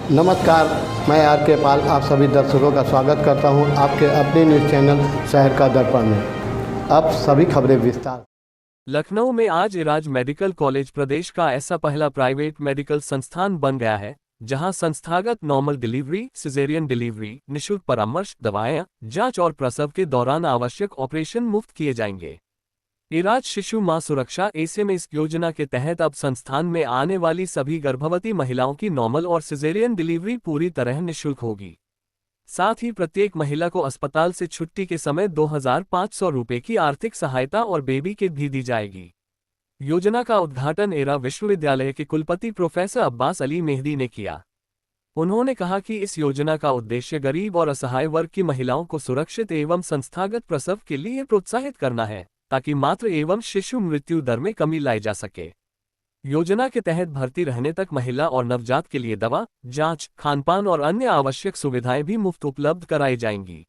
नमस्कार, मैं आर के पाल आप सभी दर्शकों का स्वागत करता हूं आपके अपने न्यूज़ चैनल शहर का दर्पण में। अब सभी खबरें विस्तार। लखनऊ में आज इराज मेडिकल कॉलेज प्रदेश का ऐसा पहला प्राइवेट मेडिकल संस्थान बन गया है जहां संस्थागत नॉर्मल डिलीवरी, सिजेरियन डिलीवरी, निःशुल्क परामर्श, दवाएं, जांच और प्रसव के दौरान आवश्यक ऑपरेशन मुफ्त किए जाएंगे। इराज शिशु मां सुरक्षा ऐसे में इस योजना के तहत अब संस्थान में आने वाली सभी गर्भवती महिलाओं की नॉर्मल और सिजेरियन डिलीवरी पूरी तरह निःशुल्क होगी। साथ ही प्रत्येक महिला को अस्पताल से छुट्टी के समय 2,500 रुपये की आर्थिक सहायता और बेबी किट भी दी जाएगी। योजना का उद्घाटन इरा विश्वविद्यालय के कुलपति प्रोफेसर अब्बास अली मेहदी ने किया। उन्होंने कहा कि इस योजना का उद्देश्य गरीब और असहाय वर्ग की महिलाओं को सुरक्षित एवं संस्थागत प्रसव के लिए प्रोत्साहित करना है, ताकि मातृ एवं शिशु मृत्यु दर में कमी लाई जा सके। योजना के तहत भर्ती रहने तक महिला और नवजात के लिए दवा, जांच, खानपान और अन्य आवश्यक सुविधाएं भी मुफ्त उपलब्ध कराई जाएंगी।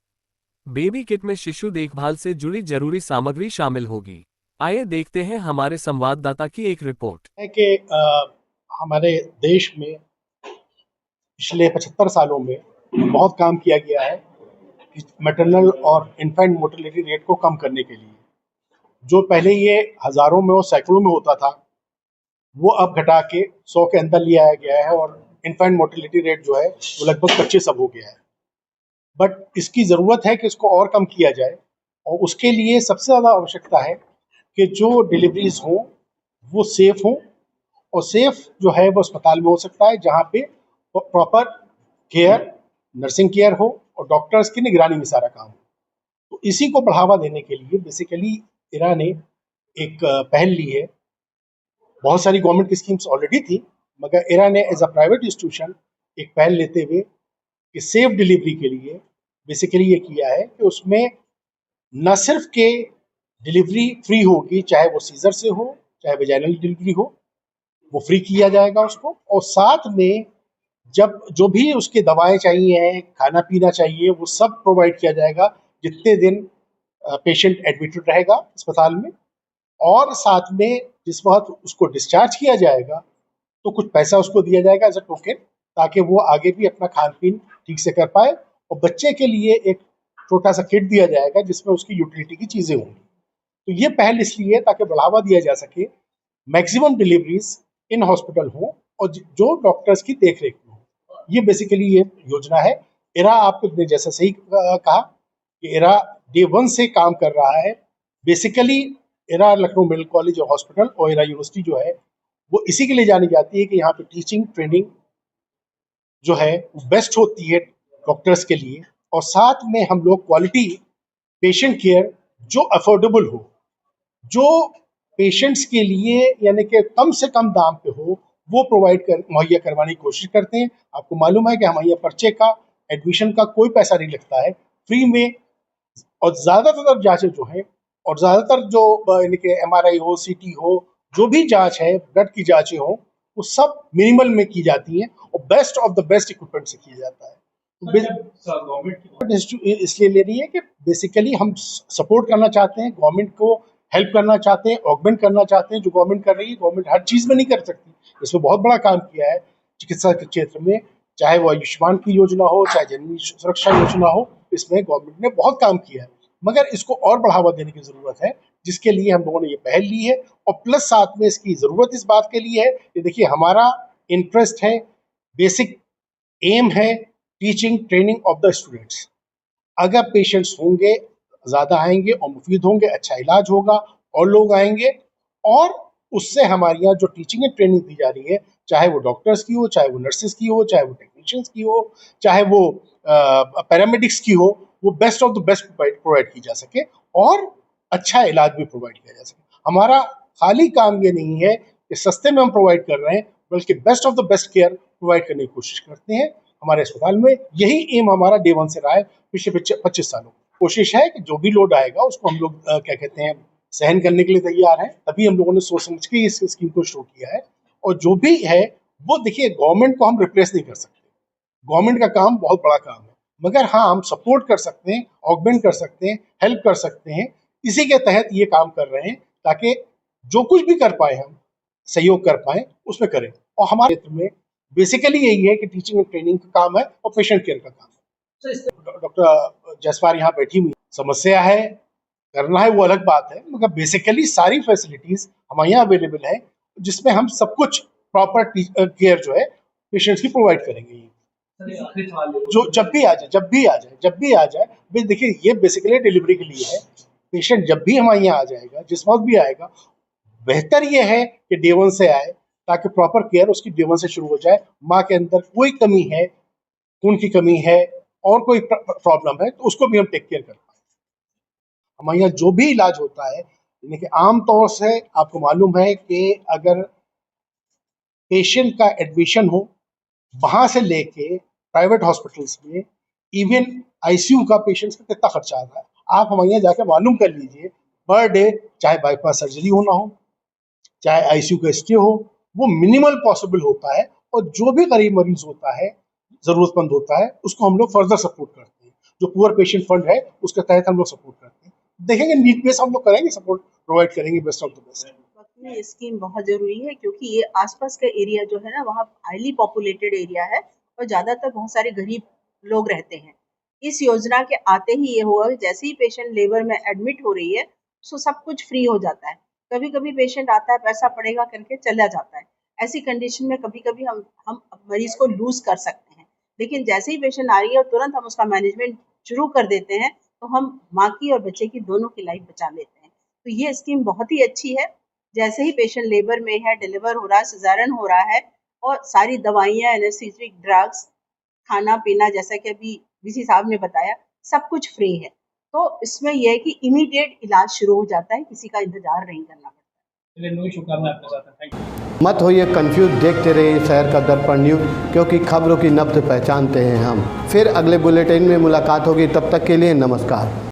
बेबी किट में शिशु देखभाल से जुड़ी जरूरी सामग्री शामिल होगी। आइए देखते हैं हमारे संवाददाता की एक रिपोर्ट। है कि हमारे देश में पिछले 75 सालों में बहुत काम किया गया है कि मैटरनल और इन्फेंट मोर्टेलिटी रेट को कम करने के लिए। जो पहले ये हज़ारों में और सैकड़ों में होता था, वो अब घटा के 100 के अंदर ले आया गया है और इन्फेंट मोर्टेलिटी रेट जो है वो लगभग 25 अब हो गया है। बट इसकी ज़रूरत है कि इसको और कम किया जाए, और उसके लिए सबसे ज़्यादा आवश्यकता है कि जो डिलीवरीज हों वो सेफ़ हों, और सेफ जो है वो अस्पताल में हो सकता है जहाँ पे प्रॉपर केयर, नर्सिंग केयर हो और डॉक्टर्स की निगरानी में सारा काम हो। तो इसी को बढ़ावा देने के लिए बेसिकली इरा ने एक पहल ली है। बहुत सारी गवर्नमेंट की स्कीम्स ऑलरेडी थी, मगर इरा ने एज अ प्राइवेट इंस्टीट्यूशन एक पहल लेते हुए कि सेफ डिलीवरी के लिए बेसिकली ये किया है कि उसमें न सिर्फ के डिलीवरी फ्री होगी, चाहे वो सीजर से हो चाहे वेजाइनल डिलीवरी हो, वो फ्री किया जाएगा उसको, और साथ में जब जो भी उसके दवाएं चाहिए, खाना पीना चाहिए, वो सब प्रोवाइड किया जाएगा जितने दिन पेशेंट एडमिटेड रहेगा अस्पताल में। और साथ में जिस वक्त उसको डिस्चार्ज किया जाएगा तो कुछ पैसा उसको दिया जाएगा एज अ टोकन, ताकि वो आगे भी अपना खान पीन ठीक से कर पाए। और बच्चे के लिए एक छोटा सा किट दिया जाएगा जिसमें उसकी यूटिलिटी की चीज़ें होंगी। तो ये पहल इसलिए ताकि बढ़ावा दिया जा सके, मैक्सिमम डिलीवरीज इन हॉस्पिटल हो और जो डॉक्टर्स की देख रेख में हो। ये बेसिकली ये योजना है। इरा, आपने जैसा सही कहा कि इरा डे 1 से काम कर रहा है। बेसिकली इरा लखनऊ मेडिकल कॉलेज और हॉस्पिटल और इरा यूनिवर्सिटी जो है वो इसी के लिए जानी जाती है कि यहाँ पे टीचिंग ट्रेनिंग जो है वो बेस्ट होती है डॉक्टर्स के लिए, और साथ में हम लोग क्वालिटी पेशेंट केयर जो अफोर्डेबल हो, जो पेशेंट्स के लिए यानी कि कम से कम दाम पे हो, वो प्रोवाइड कर मुहैया करवाने की कोशिश करते हैं। आपको मालूम है कि हमारे यहाँ पर्चे का, एडमिशन का कोई पैसा नहीं लगता है, फ्री में। और ज़्यादातर जांचें जो हैं, और ज़्यादातर जो यानी कि MRI हो, CT हो, जो भी जांच है, ब्लड की जांचें हो, वो सब मिनिमल में की जाती हैं और best of the best equipment से किया जाता है। गवर्नमेंट इसलिए ले रही है कि बेसिकली हम सपोर्ट करना चाहते हैं, गवर्नमेंट को हेल्प करना चाहते हैं, ऑगमेंट करना चाहते हैं जो गवर्नमेंट कर रही है। गवर्नमेंट हर चीज़ में नहीं कर सकती, इसमें बहुत बड़ा काम किया है चिकित्सा के क्षेत्र में, चाहे वो आयुष्मान की योजना हो, चाहे जननी सुरक्षा योजना हो, इसमें गवर्नमेंट ने बहुत काम किया है। मगर इसको और बढ़ावा देने की ज़रूरत है, जिसके लिए हम लोगों ने ये पहल ली है। और प्लस साथ में इसकी ज़रूरत इस बात के लिए है कि देखिए हमारा इंटरेस्ट है, बेसिक एम है teaching training of the students. अगर पेशेंट्स होंगे, ज़्यादा आएंगे और मुफीद होंगे, अच्छा इलाज होगा और लोग आएंगे, और उससे हमारे यहाँ जो टीचिंग एंड ट्रेनिंग दी जा रही है, चाहे वो डॉक्टर्स की हो, चाहे वो नर्सेज की हो, चाहे वो टेक्नीशियंस की हो, चाहे वो पैरामेडिक्स की हो, वो best of the best provide की जा सके और अच्छा इलाज भी प्रोवाइड किया जा सके। हमारा खाली काम ये नहीं है कि सस्ते में हम प्रोवाइड कर रहे हैं, बल्कि best of the best care provide करने की कोशिश करते हैं हमारे अस्पताल में। यही एम हमारा डे 1 से रहा है पिछले 25 सालों। कोशिश है कि जो भी लोड आएगा उसको हम लोग क्या कहते हैं सहन करने के लिए तैयार हैं, तभी हम लोगों ने सोच समझ के इस स्कीम को शुरू किया है। और जो भी है वो देखिए, गवर्नमेंट को हम रिप्लेस नहीं कर सकते, गवर्नमेंट का काम बहुत बड़ा काम है, मगर हाँ हम सपोर्ट कर सकते हैं, ऑगमेंट कर सकते हैं, हेल्प कर सकते हैं। इसी के तहत ये काम कर रहे हैं ताकि जो कुछ भी कर पाए हम सहयोग कर पाए उसमें करें। और हमारे क्षेत्र में बेसिकली यही है कि टीचिंग एंड ट्रेनिंग का काम है और पेशेंट केयर का काम है। डॉक्टर जसवार यहाँ बैठी हुई, समस्या है, करना है वो अलग बात है, मगर बेसिकली सारी फैसिलिटीज हमारे यहाँ अवेलेबल है, जिसमें हम सब कुछ प्रॉपर केयर जो है पेशेंट्स की प्रोवाइड करेंगे। जो जब भी आ जाए देखिए ये बेसिकली डिलीवरी के लिए है। पेशेंट जब भी हमारे यहाँ आ जाएगा, जिस वक्त भी आएगा, बेहतर ये है कि डे 1 से आए ताकि प्रॉपर केयर उसकी डे 1 से शुरू हो जाए। माँ के अंदर कोई कमी है, खून की कमी है और कोई प्रॉब्लम है तो उसको भी हम टेक केयर कर पाए। हमारे यहाँ जो भी इलाज होता है, यानी कि आमतौर से आपको मालूम है कि अगर पेशेंट का एडमिशन हो, वहां से लेके प्राइवेट हॉस्पिटल्स में इवन आईसीयू का पेशेंट्स का कितना खर्चा आता है, आप हमारे यहाँ जाके मालूम कर लीजिए। पर डे चाहे बाईपास सर्जरी होना हो, चाहे आईसीयू का स्टे हो, वो मिनिमल पॉसिबल होता है। और जो भी गरीब मरीज होता है, जरूरतमंद होता है, उसको हम लोग फर्दर सपोर्ट करते हैं। जो पुअर पेशेंट फंड है उसके तहत हम लोग सपोर्ट करते हैं। देखेंगे नीड बेस हम लोग करेंगे, सपोर्ट प्रोवाइड करेंगे बेस्ट ऑफ द बेस्ट। ये स्कीम बहुत जरूरी है क्योंकि ये आसपास का एरिया जो है ना, वहाँ हाईली पॉपुलेटेड एरिया है और ज्यादातर बहुत सारे गरीब लोग रहते हैं। इस योजना के आते ही ये हुआ, जैसे ही पेशेंट लेबर में एडमिट हो रही है तो सब कुछ फ्री हो जाता है। कभी कभी पेशेंट आता है, पैसा पड़ेगा करके चला जाता है। ऐसी कंडीशन में कभी कभी हम मरीज को लूज कर सकते हैं, लेकिन जैसे ही पेशेंट आ रही है और तुरंत हम उसका मैनेजमेंट शुरू कर देते हैं तो हम माँ की और बच्चे की दोनों की लाइफ बचा लेते हैं। तो ये स्कीम बहुत ही अच्छी है। जैसे ही पेशेंट लेबर में है, डिलीवर हो रहा है, सिजारन हो रहा है, और सारी दवाइयाँ, एनेस्थेटिक ड्रग्स, खाना पीना, जैसा कि अभी वीसी साहब ने बताया, सब कुछ फ्री है। तो इसमें यह है कि इमीडिएट इलाज शुरू हो जाता है, किसी का इंतजार नहीं करना पड़ता। चलिए, नो शुक्रिया आपके साथ, थैंक यू। मत होइए कंफ्यूज, देखते रहिए शहर का दर्पण न्यूज़, क्योंकि खबरों की नब्ज़ पहचानते हैं हम। फिर अगले बुलेटिन में मुलाकात होगी, तब तक के लिए नमस्कार।